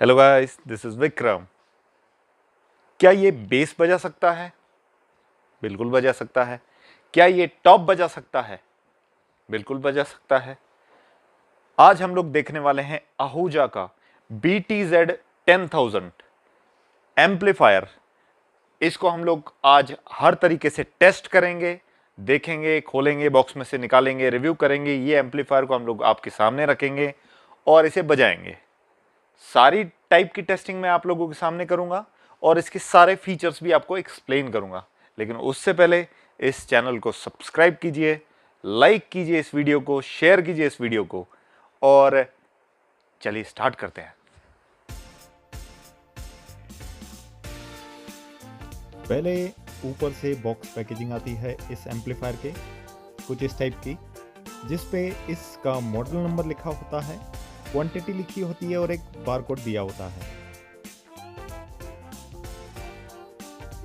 Hello guys, this is Vikram. क्या ये base बजा सकता है? बिल्कुल बजा सकता है। क्या ये टॉप बजा सकता है? बिल्कुल बजा सकता है। आज हम लोग देखने वाले हैं आहूजा का BTZ 10,000 एम्पलीफायर। इसको हम लोग आज हर तरीके से टेस्ट करेंगे, देखेंगे, खोलेंगे, बॉक्स में से निकालेंगे, रिव्यू करेंगे। ये एम्पलीफायर को हम लोग आपके सामने रखेंगे और इसे बजाएंगे। सारी टाइप की टेस्टिंग मैं आप लोगों के सामने करूंगा और इसके सारे फीचर्स भी आपको एक्सप्लेन करूंगा। लेकिन उससे पहले इस चैनल को सब्सक्राइब कीजिए, लाइक कीजिए इस वीडियो को, शेयर कीजिए इस वीडियो को और चलिए स्टार्ट करते हैं। पहले ऊपर से बॉक्स पैकेजिंग आती है इस एम्पलीफायर के, कुछ इस टाइप की, जिस पे इसका मॉडल नंबर लिखा होता है, क्वांटिटी लिखी होती है और एक बारकोड दिया होता है।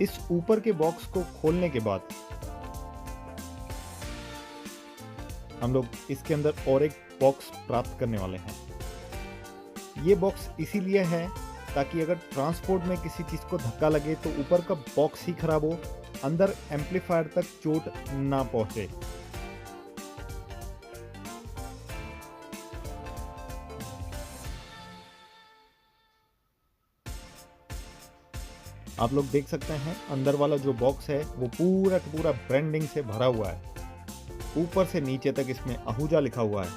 इस ऊपर के बॉक्स को खोलने के बाद हम लोग इसके अंदर और एक बॉक्स प्राप्त करने वाले हैं। ये बॉक्स इसीलिए है ताकि अगर ट्रांसपोर्ट में किसी चीज़ को धक्का लगे तो ऊपर का बॉक्स ही खराब हो, अंदर एम्पलीफायर तक चोट ना पहुंचे। आप लोग देख सकते हैं अंदर वाला जो बॉक्स है वो पूरा का पूरा ब्रांडिंग से भरा हुआ है। ऊपर से नीचे तक इसमें आहूजा लिखा हुआ है।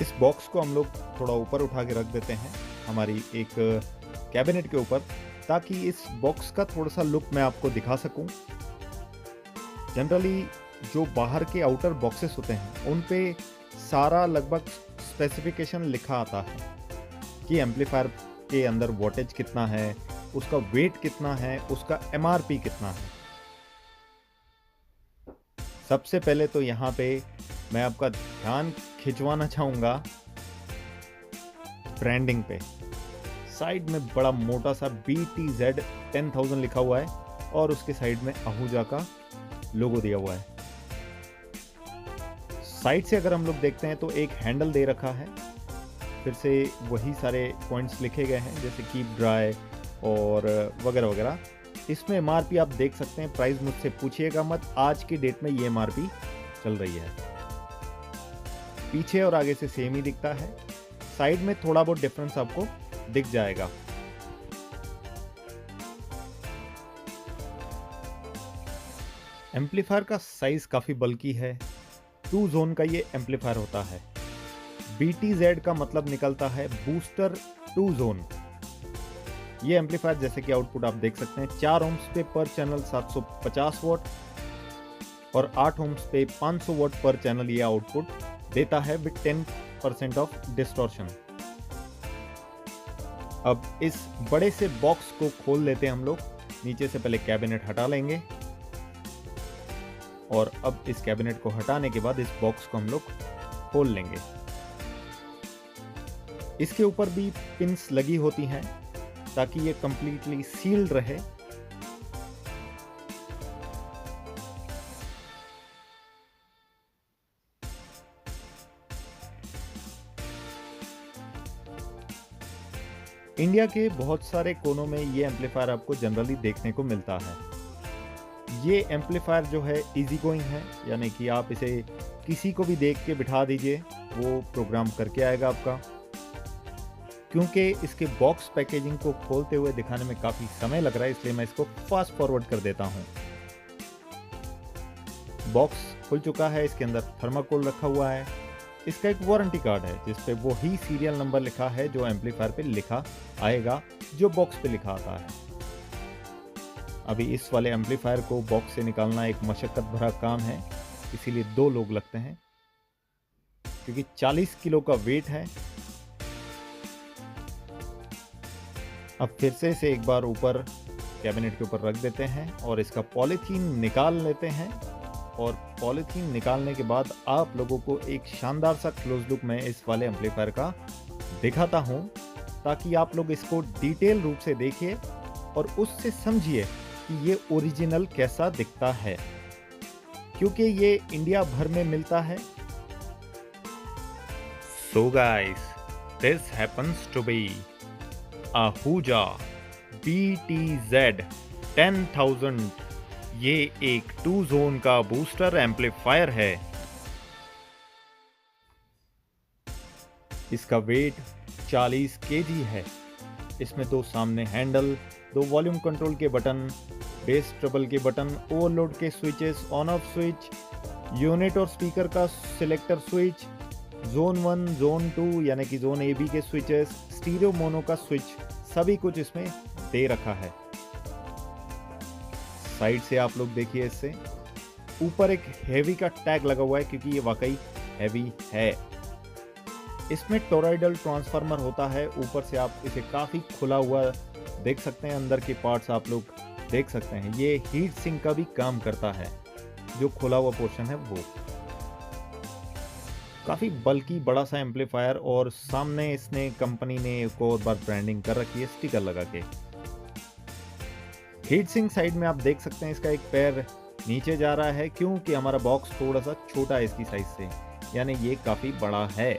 इस बॉक्स को हम लोग थोड़ा ऊपर उठा के रख देते हैं हमारी एक कैबिनेट के ऊपर, ताकि इस बॉक्स का थोड़ा सा लुक मैं आपको दिखा सकूं। जनरली जो बाहर के आउटर बॉक्सेस होते हैं उन पे सारा लगभग स्पेसिफिकेशन लिखा आता है कि एम्पलीफायर के अंदर वोल्टेज कितना है, उसका वेट कितना है, उसका MRP कितना है। सबसे पहले तो यहाँ पे मैं आपका ध्यान खिंचवाना चाहूँगा ब्रांडिंग पे। साइड में बड़ा मोटा सा BTZ 10,000 लिखा हुआ है और उसके साइड में आहूजा का लोगो दिया हुआ है। साइड से अगर हम लोग देखते हैं तो एक हैंडल दे रखा है, फिर से वही सारे पॉइंट्स लिखे गए हैं जैसे कीप ड्राई और वगैरह वगैरह। इसमें MRP आप देख सकते हैं। प्राइस मुझसे पूछिएगा मत, आज की डेट में ये MRP चल रही है। पीछे और आगे से सेम ही दिखता है, साइड में थोड़ा बहुत डिफरेंस आपको दिख जाएगा। एम्पलीफायर का साइज काफी बल्कि है। 2 जोन का ये एम्पलीफायर होता है। BTZ का मतलब निकलता है बूस्टर 2 जोन। ये एम्पलीफायर जैसे कि आउटपुट आप देख सकते हैं, 4 ohms पे पर चैनल 750 वॉट और 8 ohms पे 500 वॉट पर चैनल ये आउटपुट देता है विद 10% ऑफ डिस्टॉर्शन। अब इस बड़े से बॉक्स को खोल लेते हैं हम लोग। नीचे से पहले कैबिनेट हटा लेंगे और अब इस कैबिनेट को हटाने के बाद इस बॉक्स को हम लोग खोल लेंगे। इसके ऊपर भी पिन्स लगी होती हैं ताकि ये कंप्लीटली सील्ड रहे। इंडिया के बहुत सारे कोनों में ये एम्पलीफायर आपको जनरली देखने को मिलता है। ये एम्पलीफायर जो है इजी गोइंग है, यानी कि आप इसे किसी को भी देख के बिठा दीजिए, वो प्रोग्राम करके आएगा आपका। क्योंकि इसके बॉक्स पैकेजिंग को खोलते हुए दिखाने में काफ़ी समय लग रहा है, इसलिए मैं इसको फास्ट फॉरवर्ड कर देता हूँ। बॉक्स खुल चुका है, इसके अंदर थर्माकोल रखा हुआ है। इसका एक वारंटी कार्ड है जिस पे वो ही सीरियल नंबर लिखा है जो एम्पलीफायर पे लिखा आएगा, जो बॉक्स पे लिखा आता है। अभी इस वाले एम्पलीफायर को बॉक्स से निकालना एक मशक्कत भरा काम है, इसीलिए 2 लोग लगते हैं क्योंकि 40 किलो का वेट है। अब फिर से इसे एक बार ऊपर कैबिनेट के ऊपर रख देते हैं और इसका पॉलीथीन निकाल लेते हैं। और पॉलीथीन निकालने के बाद आप लोगों को एक शानदार सा क्लोज लुक मैं इस वाले एम्पलीफायर का दिखाता हूं, ताकि आप लोग इसको डिटेल रूप से देखिए और उससे समझिए कि ये ओरिजिनल कैसा दिखता है, क्योंकि ये इंडिया भर में मिलता है। So guys, this happens to be a Huja BTZ 10,000। ये एक 2 जोन का बूस्टर एम्पलीफायर है। इसका वेट 40 केजी है। इसमें 2 सामने हैंडल, 2 वॉल्यूम कंट्रोल के बटन, बेस ट्रबल के बटन, ओवरलोड के switches, on off switch, unit और स्पीकर का सिलेक्टर स्विच, जोन 1, जोन 2 यानी कि जोन AB के स्विचेस, स्टीरियो मोनो का स्विच, सभी कुछ इसमें दे रखा है। साइड से आप लोग देखिए, इससे ऊपर एक हैवी का टैग लगा हुआ है क्योंकि ये वाकई हैवी है। इसमें टोरॉइडल ट्रांसफार्मर होता है। ऊपर से आप इसे काफ़ी खुला हुआ देख सकते हैं, अंदर के पार्ट्स आप लोग देख सकते हैं। ये हीट सिंक का भी काम करता है, जो खुला हुआ पोर्शन है वो। काफ़ी बल्कि बड़ा सा एम्पलीफायर, और सामने इसने कंपनी ने एक और बार ब्रांडिंग कर रखी है स्टिकर लगा के। हीट सिंक साइड में आप देख सकते हैं इसका एक पैर नीचे जा रहा है, क्योंकि हमारा बॉक्स थोड़ा सा छोटा है इसकी साइज से, यानी ये काफ़ी बड़ा है।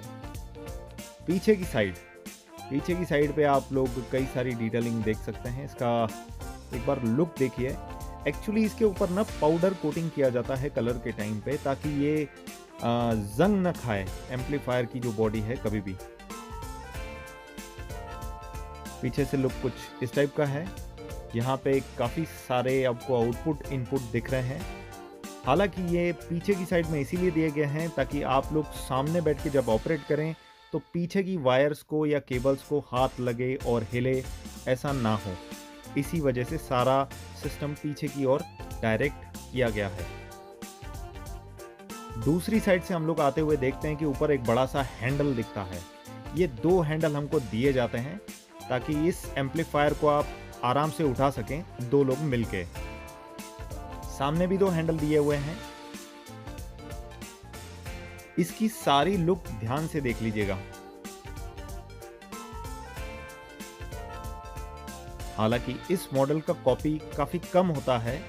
पीछे की साइड पे आप लोग कई सारी डिटेलिंग देख सकते हैं। इसका एक बार लुक देखिए। एक्चुअली इसके ऊपर ना पाउडर कोटिंग किया जाता है कलर के टाइम पे, ताकि ये जंग न खाए एम्पलीफायर की जो बॉडी है कभी भी। पीछे से लुक कुछ इस टाइप का है। यहाँ पे काफ़ी सारे आपको आउटपुट इनपुट दिख रहे हैं। हालांकि ये पीछे की साइड में इसीलिए दिए गए हैं ताकि आप लोग सामने बैठ के जब ऑपरेट करें तो पीछे की वायर्स को या केबल्स को हाथ लगे और हिले, ऐसा ना हो। इसी वजह से सारा सिस्टम पीछे की ओर डायरेक्ट किया गया है। दूसरी साइड से हम लोग आते हुए देखते हैं कि ऊपर एक बड़ा सा हैंडल दिखता है। ये 2 हैंडल हमको दिए जाते हैं ताकि इस एम्पलीफायर को आप आराम से उठा सकें 2 लोग मिलके। सामने भी 2 हैंडल दिए हुए हैं। इसकी सारी लुक ध्यान से देख लीजिएगा। हालांकि इस मॉडल का कॉपी काफी कम होता है,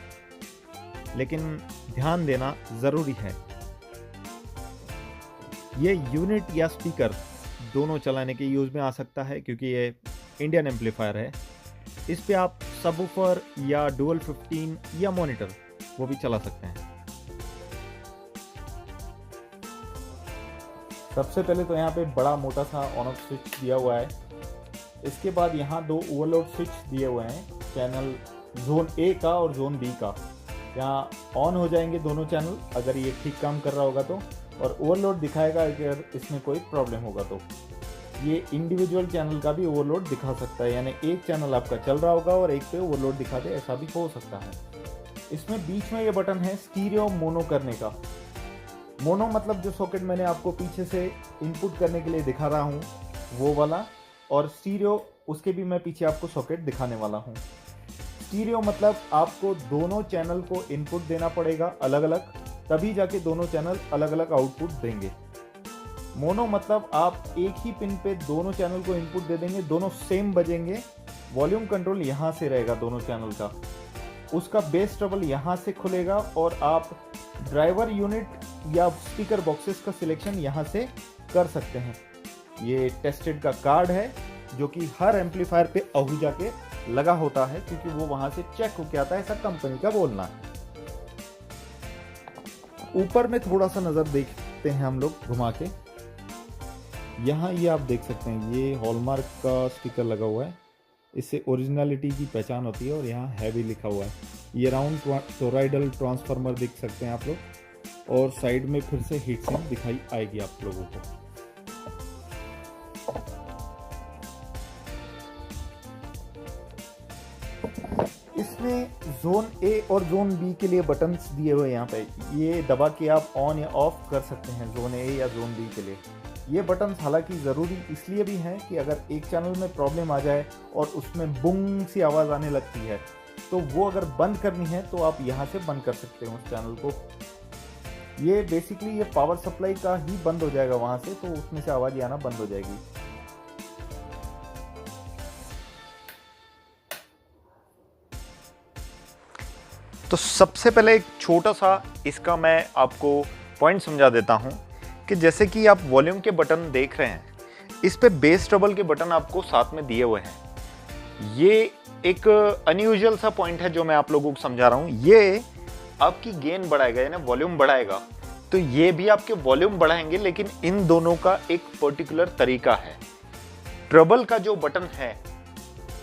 लेकिन ध्यान देना जरूरी है। ये यूनिट या स्पीकर दोनों चलाने के यूज में आ सकता है, क्योंकि ये इंडियन एम्पलीफायर है। इस पे आप सबवूफर या डुअल 15 या मॉनिटर वो भी चला सकते हैं। सबसे पहले तो यहाँ पे बड़ा मोटा सा ऑन ऑफ स्विच दिया हुआ है। इसके बाद यहाँ 2 ओवरलोड स्विच दिए हुए हैं, चैनल जोन A का और जोन B का। यहाँ ऑन हो जाएंगे दोनों चैनल अगर ये ठीक काम कर रहा होगा तो, और ओवरलोड दिखाएगा अगर इसमें कोई प्रॉब्लम होगा तो। ये इंडिविजुअल चैनल का भी ओवरलोड दिखा सकता है, यानी एक चैनल आपका चल रहा होगा और एक पे ओवरलोड दिखा दे, ऐसा भी हो सकता है। इसमें बीच में ये बटन है स्टीरियो मोनो करने का। मोनो मतलब जो सॉकेट मैंने आपको पीछे से इनपुट करने के लिए दिखा रहा हूँ वो वाला, और स्टीरियो उसके भी मैं पीछे आपको सॉकेट दिखाने वाला हूँ। स्टीरियो मतलब आपको दोनों चैनल को इनपुट देना पड़ेगा अलग अलग, तभी जाके दोनों चैनल अलग अलग आउटपुट देंगे। मोनो मतलब आप एक ही पिन पे दोनों चैनल को इनपुट दे देंगे, दोनों सेम बजेंगे। वॉल्यूम कंट्रोल यहाँ से रहेगा दोनों चैनल का, उसका बेस ट्रबल यहाँ से खुलेगा, और आप ड्राइवर यूनिट या स्पीकर बॉक्सेस का सिलेक्शन यहाँ से कर सकते हैं। ये टेस्टेड का कार्ड है जो कि हर एम्पलीफायर पे आहूजा के लगा होता है, क्योंकि वो वहां से चेक होके आता है, ऐसा कंपनी का बोलना है। ऊपर में थोड़ा सा नजर देखते हैं हम लोग घुमा के। यहाँ ये आप देख सकते हैं, ये हॉलमार्क का स्टिकर लगा हुआ है, इससे ओरिजिनलिटी की पहचान होती है, और यहाँ हैवी लिखा हुआ है। ये राउंड टोरॉइडल ट्रांसफार्मर देख सकते हैं आप लोग, और साइड में फिर से हीट सिंक दिखाई आएगी आप लोगों को। इसमें जोन A और जोन B के लिए बटन्स दिए हुए हैं। यहाँ पे ये दबा के आप ऑन या ऑफ कर सकते हैं जोन A या जोन B के लिए। ये बटन्स हालांकि ज़रूरी इसलिए भी हैं कि अगर एक चैनल में प्रॉब्लम आ जाए और उसमें बुंग सी आवाज़ आने लगती है, तो वो अगर बंद करनी है तो आप यहाँ से बंद कर सकते हो उस चैनल को। ये बेसिकली ये पावर सप्लाई का ही बंद हो जाएगा वहाँ से, तो उसमें से आवाज़ आना बंद हो जाएगी। तो सबसे पहले एक छोटा सा इसका मैं आपको पॉइंट समझा देता हूं कि जैसे कि आप वॉल्यूम के बटन देख रहे हैं, इस पे बेस ट्रबल के बटन आपको साथ में दिए हुए हैं। ये एक अनयूजुअल सा पॉइंट है जो मैं आप लोगों को समझा रहा हूं। ये आपकी गेन बढ़ाएगा, यानी वॉल्यूम बढ़ाएगा, तो ये भी आपके वॉल्यूम बढ़ाएंगे, लेकिन इन दोनों का एक पर्टिकुलर तरीका है। ट्रबल का जो बटन है,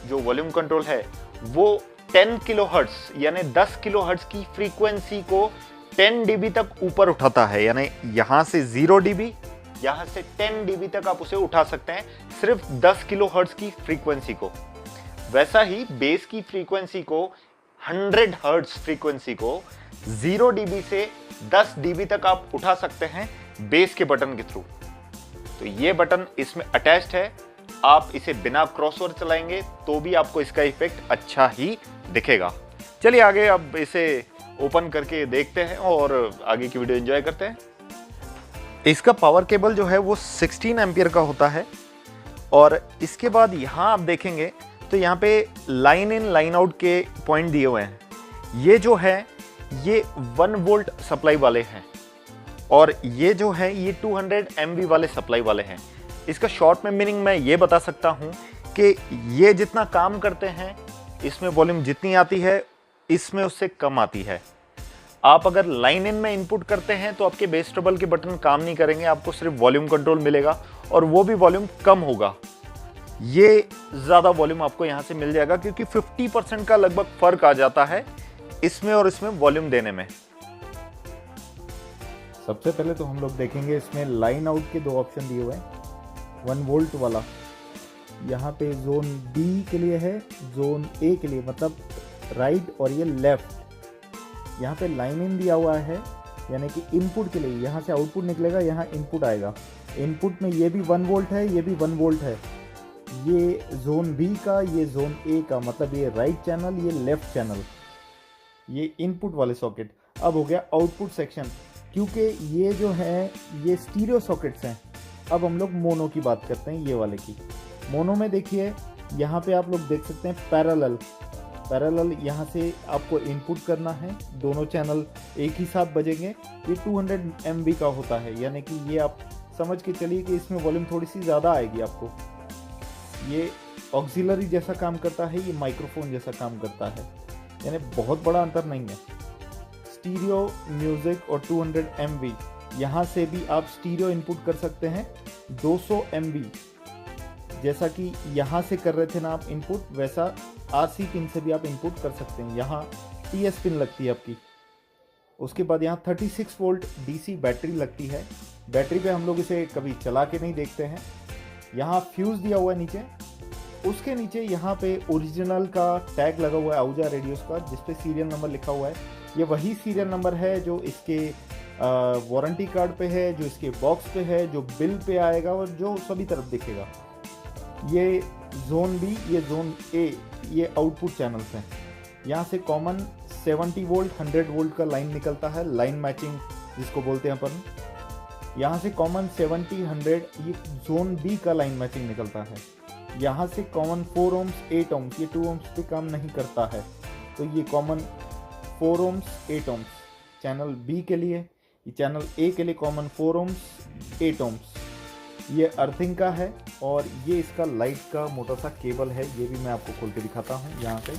जो वॉल्यूम कंट्रोल है, वो 10 किलोहर्ट्ज यानी 10 किलोहर्ट्ज की फ्रीक्वेंसी को 10 डीबी तक ऊपर उठाता है। यानी यहां से 0 डीबी, यहां से 10 डीबी तक आप उसे उठा सकते हैं, सिर्फ 10 किलोहर्ट्ज की फ्रीक्वेंसी को। वैसा ही बेस की फ्रीक्वेंसी को, 100 हर्ट्ज फ्रीक्वेंसी को 0 डीबी से 10 डीबी तक आप उठा सकते हैं बेस के बटन के थ्रू। तो ये बटन इसमें अटैच्ड है। आप इसे बिना क्रॉसओवर चलाएंगे तो भी आपको इसका इफेक्ट अच्छा ही दिखेगा। चलिए आगे अब इसे ओपन करके देखते हैं और आगे की वीडियो एंजॉय करते हैं। इसका पावर केबल जो है वो 16 एम्पियर का होता है। और इसके बाद यहाँ आप देखेंगे तो यहाँ पे लाइन इन लाइन आउट के पॉइंट दिए हुए हैं। ये जो है ये 1 वोल्ट सप्लाई वाले हैं और ये जो है ये 200 MV वाले सप्लाई वाले हैं। इसका शॉर्ट में मीनिंग मैं ये बता सकता हूँ कि ये जितना काम करते हैं, इसमें वॉल्यूम जितनी आती है, इसमें उससे कम आती है। आप अगर लाइन इन में इनपुट करते हैं तो आपके बेस ट्रबल के बटन काम नहीं करेंगे, आपको सिर्फ वॉल्यूम कंट्रोल मिलेगा और वो भी वॉल्यूम कम होगा। ये ज़्यादा वॉल्यूम आपको यहाँ से मिल जाएगा क्योंकि 50% का लगभग फर्क आ जाता है इसमें और इसमें वॉल्यूम देने में। सबसे पहले तो हम लोग देखेंगे इसमें लाइन आउट के 2 ऑप्शन दिए हुए हैं। 1 वोल्ट वाला यहाँ पे जोन बी के लिए है, जोन ए के लिए, मतलब राइट और ये लेफ्ट। यहाँ पे लाइन इन दिया हुआ है यानी कि इनपुट के लिए, यहाँ से आउटपुट निकलेगा, यहाँ इनपुट आएगा। इनपुट में ये भी 1 वोल्ट है, ये भी 1 वोल्ट है। ये जोन बी का, ये जोन ए का, मतलब ये राइट चैनल, ये लेफ्ट चैनल, ये इनपुट वाले सॉकेट। अब हो गया आउटपुट सेक्शन, क्योंकि ये जो है ये स्टीरियो सॉकेट्स हैं। अब हम लोग मोनो की बात करते हैं, ये वाले की। मोनो में देखिए यहाँ पे आप लोग देख सकते हैं पैरेलल यहाँ से आपको इनपुट करना है, दोनों चैनल एक ही साथ बजेंगे। ये 200 MV का होता है, यानी कि ये आप समझ के चलिए कि इसमें वॉल्यूम थोड़ी सी ज़्यादा आएगी आपको। ये ऑक्सिलरी जैसा काम करता है, ये माइक्रोफोन जैसा काम करता है, यानी बहुत बड़ा अंतर नहीं है। स्टीरियो म्यूज़िक और 200 MV, यहाँ से भी आप स्टीरियो इनपुट कर सकते हैं 200 MV। जैसा कि यहाँ से कर रहे थे ना आप इनपुट, वैसा RC पिन से भी आप इनपुट कर सकते हैं। यहाँ TS पिन लगती है आपकी। उसके बाद यहाँ 36 वोल्ट DC बैटरी लगती है। बैटरी पे हम लोग इसे कभी चला के नहीं देखते हैं। यहाँ फ्यूज़ दिया हुआ है नीचे, उसके नीचे यहाँ पे ओरिजिनल का टैग लगा हुआ है आहूजा रेडियोस का, जिसपे सीरियल नंबर लिखा हुआ है। ये वही सीरियल नंबर है जो इसके वारंटी कार्ड पे है, जो इसके बॉक्स पे है, जो बिल पे आएगा और जो सभी तरफ दिखेगा। ये जोन बी, ये जोन ए, ये आउटपुट चैनल्स हैं। यहाँ से कॉमन 70 वोल्ट 100 वोल्ट का लाइन निकलता है, लाइन मैचिंग जिसको बोलते हैं अपन। यहाँ से कॉमन 70 100, ये जोन बी का लाइन मैचिंग निकलता है। यहाँ से कॉमन 4 ohms 8 ohms, ये 2 ohms पे काम नहीं करता है, तो ये common 4 ohms 8 ohms channel B के लिए। ये चैनल ए के लिए कॉमन 4 ohms 8 ohms। ये अर्थिंग का है और ये इसका लाइट का मोटा सा केबल है, ये भी मैं आपको खोल के दिखाता हूँ। यहाँ पे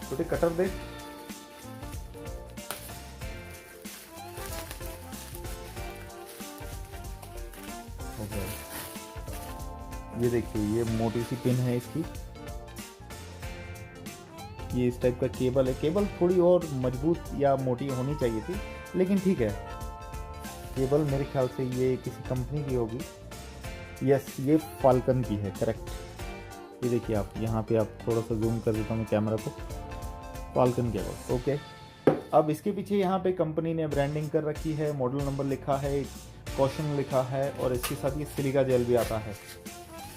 छोटे कटर दे, ये देखिए ये मोटी सी पिन है इसकी। ये इस टाइप का केबल है। केबल थोड़ी और मजबूत या मोटी होनी चाहिए थी, लेकिन ठीक है। केबल मेरे ख्याल से ये किसी कंपनी की होगी। यस, ये फाल्कन की है, करेक्ट। ये देखिए आप यहाँ पे, आप थोड़ा सा जूम कर देता हूँ कैमरा को, फाल्कन केबल, ओके। अब इसके पीछे यहाँ पे कंपनी ने ब्रांडिंग कर रखी है, मॉडल नंबर लिखा है, कॉशन लिखा है और इसके साथ ये सिलिका जेल भी आता है।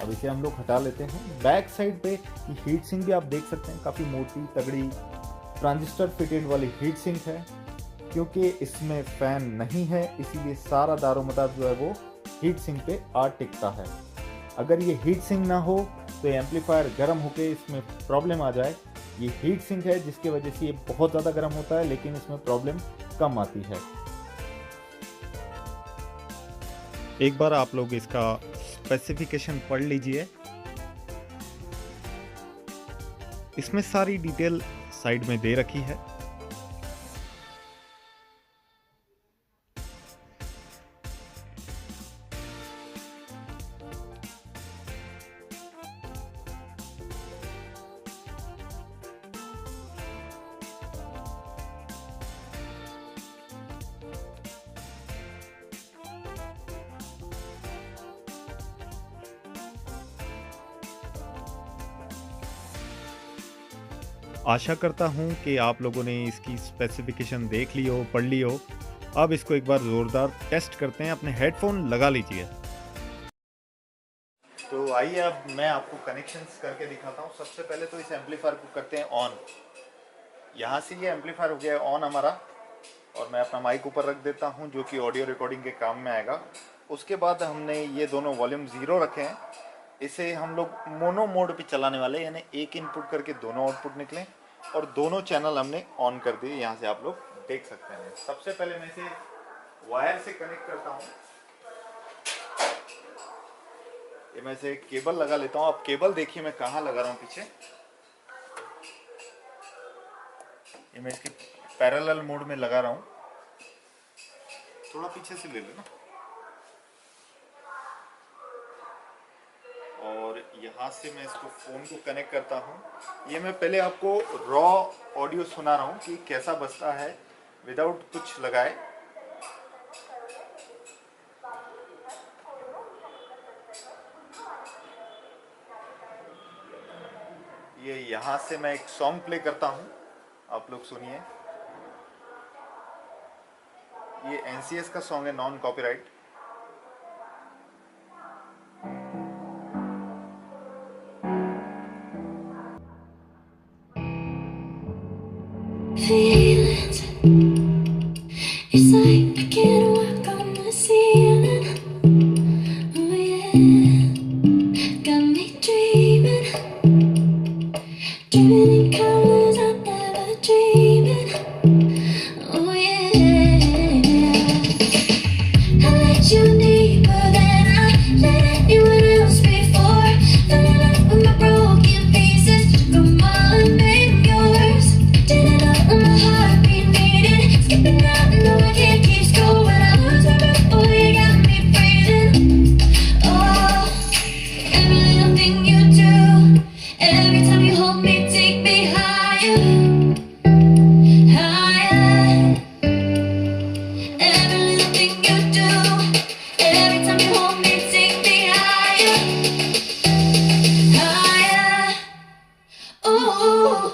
अब इसे हम लोग हटा लेते हैं। बैक साइड पे ये हीट सिंक भी आप देख सकते हैं, काफ़ी मोटी तगड़ी ट्रांजिस्टर फिटेड वाली हीट सिंक है। क्योंकि इसमें फ़ैन नहीं है, इसीलिए सारा दारोमदार जो है वो हीट सिंक पे आ टिकता है। अगर ये हीट सिंक ना हो तो एम्पलीफायर गर्म होकर इसमें प्रॉब्लम आ जाए ये हीट सिंक है जिसकी वजह से ये बहुत ज़्यादा गर्म होता है, लेकिन इसमें प्रॉब्लम कम आती है। एक बार आप लोग इसका स्पेसिफिकेशन पढ़ लीजिए, इसमें सारी डिटेल साइड में दे रखी है। आशा करता हूँ कि आप लोगों ने इसकी स्पेसिफिकेशन देख ली हो, पढ़ ली हो। अब इसको एक बार ज़ोरदार टेस्ट करते हैं। अपने हेडफोन लगा लीजिए। तो आइए अब मैं आपको कनेक्शंस करके दिखाता हूँ। सबसे पहले तो इस एम्पलीफायर को करते हैं ऑन। यहाँ से ये एम्पलीफायर हो गया ऑन हमारा, और मैं अपना माइक ऊपर रख देता हूँ जो कि ऑडियो रिकॉर्डिंग के काम में आएगा। उसके बाद हमने ये दोनों वॉल्यूम 0 रखे हैं। इसे हम लोग मोनो मोड पे चलाने वाले, यानी एक इनपुट करके दोनों आउटपुट निकलें, और दोनों चैनल हमने ऑन कर दिए। यहाँ से आप लोग देख सकते हैं। सबसे पहले मैं इसे वायर से कनेक्ट करता हूँ। ये मैं इसे केबल लगा लेता हूँ। आप केबल देखिए मैं कहाँ लगा रहा हूँ पीछे। ये मैं इसके पैरेलल मोड में लगा रहा हूँ। थोड़ा पीछे से ले लो ना। और यहाँ से मैं इसको फ़ोन को कनेक्ट करता हूँ। ये मैं पहले आपको रॉ ऑडियो सुना रहा हूँ कि कैसा बजता है विदाउट कुछ लगाए। ये यहाँ से मैं एक सॉन्ग प्ले करता हूँ, आप लोग सुनिए। ये NCS का सॉन्ग है, non copyright. Feelings, it's like I can't walk on the ceiling. Oh yeah, got me dreaming, dreaming in colors I never dreamed in. Oh yeah, I let you deeper than I let anyone else before. Filling up with my broken pieces, come on, make yours. Didn't know my heart beat needed, skipping out, no I can't keep score. When I lose my breath, boy, you got me breathing. Oh, every little thing you do, every time you hold me, take me higher, higher. Every little thing you do, every time you hold me, take me higher, higher. Oh.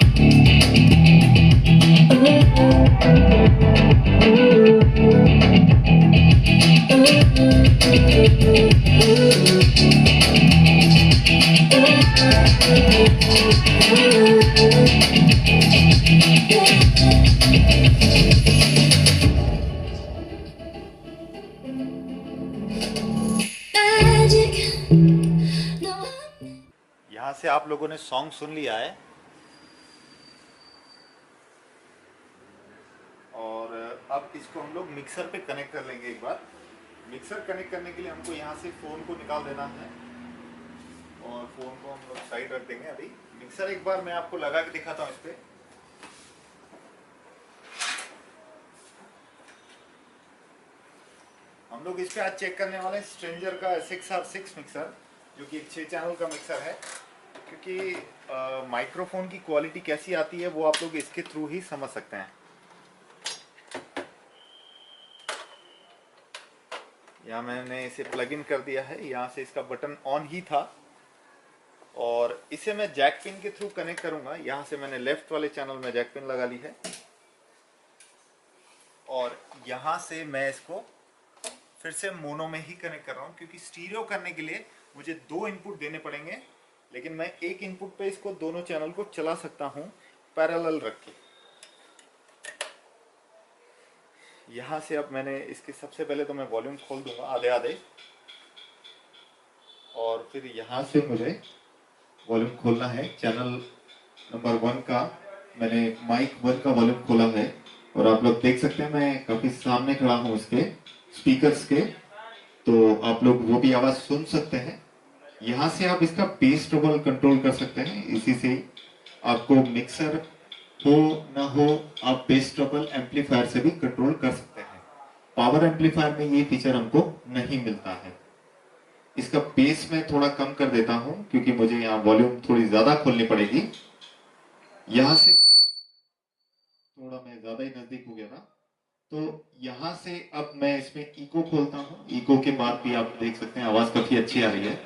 Magic. No, यहाँ से आप लोगों ने song सुन लिया है, और अब इसको हम लोग मिक्सर पे कनेक्ट कर लेंगे। एक बार मिक्सर कनेक्ट करने के लिए हमको यहाँ से फ़ोन को निकाल देना है, और फ़ोन को हम लोग साइड रख देंगे। अभी मिक्सर एक बार मैं आपको लगा के दिखाता हूँ इस पर। हम लोग इस पे आज चेक करने वाले हैं स्ट्रेंजर का SXR6 मिक्सर, जो कि एक 6 चैनल का मिक्सर है। क्योंकि माइक्रोफोन की क्वालिटी कैसी आती है वो आप लोग इसके थ्रू ही समझ सकते हैं। यहाँ मैंने इसे प्लग इन कर दिया है। यहाँ से इसका बटन ऑन ही था, और इसे मैं जैक पिन के थ्रू कनेक्ट करूंगा। यहाँ से मैंने लेफ्ट वाले चैनल में जैक पिन लगा ली है, और यहाँ से मैं इसको फिर से मोनो में ही कनेक्ट कर रहा हूँ। क्योंकि स्टीरियो करने के लिए मुझे 2 इनपुट देने पड़ेंगे, लेकिन मैं एक इनपुट पे इसको दोनों चैनल को चला सकता हूँ पैरेलल रख के। यहाँ से अब मैंने इसके सबसे पहले तो मैं वॉल्यूम खोल दूंगा आधे आधे, और फिर यहाँ से मुझे वॉल्यूम खोलना है चैनल नंबर 1 का मैंने माइक 1 का वॉल्यूम खोला है और आप लोग देख सकते हैं मैं काफी सामने खड़ा हूँ उसके स्पीकर्स के, तो आप लोग वो भी आवाज सुन सकते हैं। यहाँ से आप इसका बेस ट्रबल कंट्रोल कर सकते हैं। इसी से आपको मिक्सर हो ना हो, आप बेस ट्रबल एम्पलीफायर से भी कंट्रोल कर सकते हैं। पावर एम्पलीफायर में ये फीचर हमको नहीं मिलता है। इसका बेस मैं थोड़ा कम कर देता हूं क्योंकि मुझे यहाँ वॉल्यूम थोड़ी ज्यादा खोलनी पड़ेगी। यहाँ से थोड़ा मैं ज्यादा ही नजदीक हो गया था, तो यहाँ से अब मैं इसमें इको खोलता हूँ। इको के बाद भी आप देख सकते हैं आवाज काफी अच्छी आ रही है।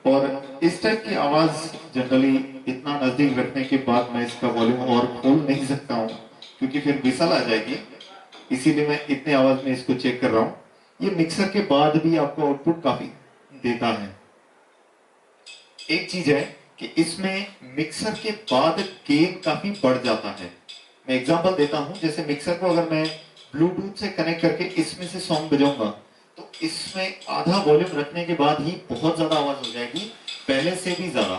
और इस टाइप की आवाज जनरली इतना नजदीक रखने के बाद मैं इसका वॉल्यूम और खोल नहीं सकता हूँ क्योंकि फिर विसल आ जाएगी। इसीलिए मैं इतने आवाज में इसको चेक कर रहा हूँ। ये मिक्सर के बाद भी आपको आउटपुट काफी देता है। एक चीज है कि इसमें मिक्सर के बाद गेन काफी बढ़ जाता है। मैं एग्जांपल देता हूं, जैसे मिक्सर को अगर मैं ब्लूटूथ से कनेक्ट करके इसमें से सॉन्ग बजाऊंगा तो इसमें आधा वॉल्यूम रखने के बाद ही बहुत ज्यादा आवाज हो जाएगी, पहले से भी ज्यादा,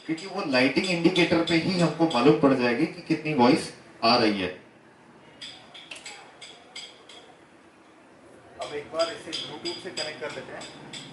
क्योंकि वो लाइटिंग इंडिकेटर पे ही हमको मालूम पड़ जाएगी कि कितनी वॉइस आ रही है। अब एक बार इसे ब्लूटूथ से कनेक्ट कर लेते हैं।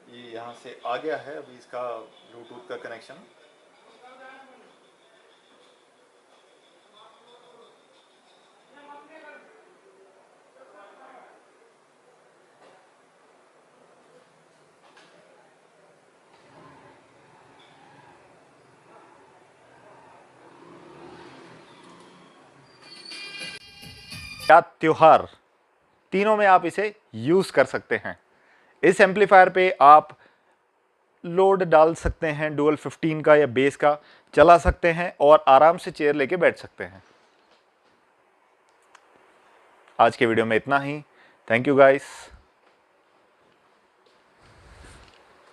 ये यहाँ से आ गया है अभी इसका ब्लूटूथ का कनेक्शन। या त्योहार, तीनों में आप इसे यूज कर सकते हैं। इस एम्पलीफायर पे आप लोड डाल सकते हैं डुअल 15 का या बेस का, चला सकते हैं और आराम से चेयर लेके बैठ सकते हैं। आज के वीडियो में इतना ही। Thank you guys.